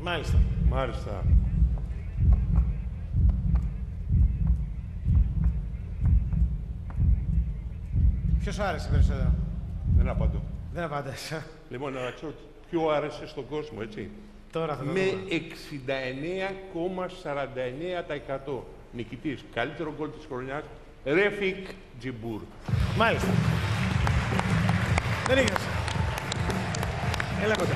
Μάλιστα. Μάλιστα. Ποιος σου άρεσε περισσότερο? Δεν απαντώ. Δεν απάντες. Λοιπόν, να ξέρω ποιο άρεσε στον κόσμο, έτσι. Τώρα θα το Με δούμε. 69,49% νικητής. Καλύτερο γκολ της χρονιάς, Ρέφικ Τζιμπούρ. Μάλιστα. Δεν είχες. Έλα κοντά.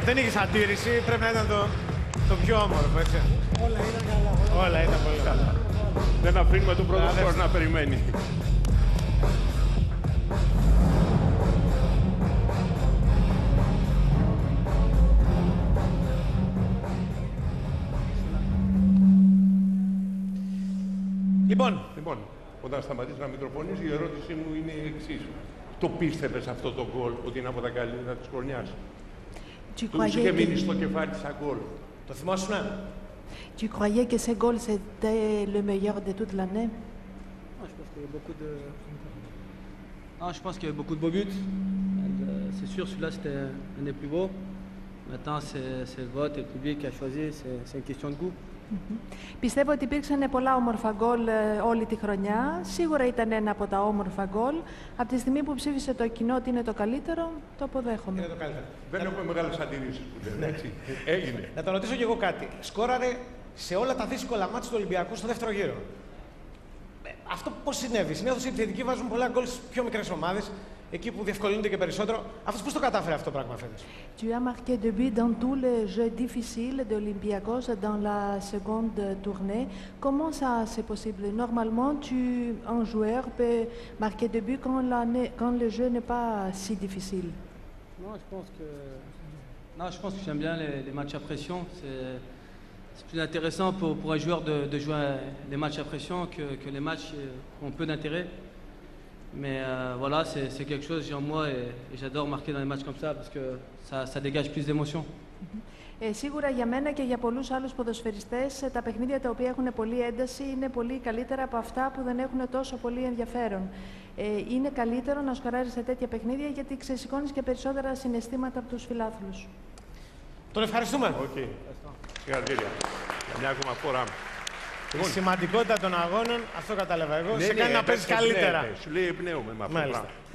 Δεν είχες αντίρρηση, πρέπει να ήταν το πιο όμορφο, έτσι. Όλα ήταν καλά. Όλα ήταν πολύ καλά. Δεν αφήνουμε τον πρωτοφόρο να περιμένει. Λοιπόν, όταν σταματήσει να μητροφωνείς, η ερώτησή μου είναι η εξής. Το πίστευες αυτό το γκολ ότι είναι από τα καλύτερα της χρονιάς? Του είχε μείνει στο κεφάλι σαν γκολ. Το θυμόσουνα? Tu croyais que ce goal c'était le meilleur de toute l'année? Non, je pense qu'il y a eu beaucoup de beaux buts. C'est sûr, celui-là c'était un des plus beaux. Maintenant, c'est le vote et le public qui a choisi, c'est une question de goût. Πιστεύω ότι υπήρξαν πολλά όμορφα γκολ όλη τη χρονιά. Σίγουρα ήταν ένα από τα όμορφα γκολ. Από τη στιγμή που ψήφισε το κοινό ότι είναι το καλύτερο, το αποδέχομαι. Είναι το καλύτερο. Δεν έχουμε μεγάλες αντιρρήσεις που λένε, έτσι. Έγινε. Να το ρωτήσω κι εγώ κάτι. Σκόραρε σε όλα τα δύσκολα μάτια του Ολυμπιακού στο δεύτερο γύρο. Αυτό πώς συνέβη? Συνήθως οι επιθετικοί βάζουν πολλά γκολ στις πιο μικρές ομάδες, εκεί που διευκολύνονται και περισσότερο. Αυτός πώς το κατάφερε αυτό το πράγμα φέτος? Tu as marqué deux buts dans tous les jeux difficiles de Olympiakos dans la seconde tournée. Comment ça c'est possible? Normalement, un joueur peut marquer deux buts quand le jeu n'est pas si difficile. Non, je pense que j'aime bien les matchs à pression. C'est plus intéressant pour un joueur de jouer les matchs à pression que les matchs qui ont peu d'intérêt. Mais voilà, c'est quelque chose que j'ai en moi et j'adore marquer dans les matchs comme ça parce que ça dégage plus d'émotion. Σίγουρα για μένα και για πολλούς άλλους ποδοσφαιριστές τα παιχνίδια τα οποία έχουν πολλή ένταση είναι πολύ καλύτερα από αυτά που δεν έχουν τόσο πολύ ενδιαφέρον. Είναι καλύτερο να σκοράρεις σε τέτοια παιχνίδια γιατί ξεσηκώνεις και περισσότερα συναισθήματα από τους φιλάθλους. Τον ευχαριστούμε. Οκ. Συγχαρητήρια. Μια ακόμα φορά. Η σημαντικότητα των αγώνων, αυτό κατάλαβα εγώ, σε κάνει να παίζεις καλύτερα. Σου λέει εμπνέομαι με αυτό.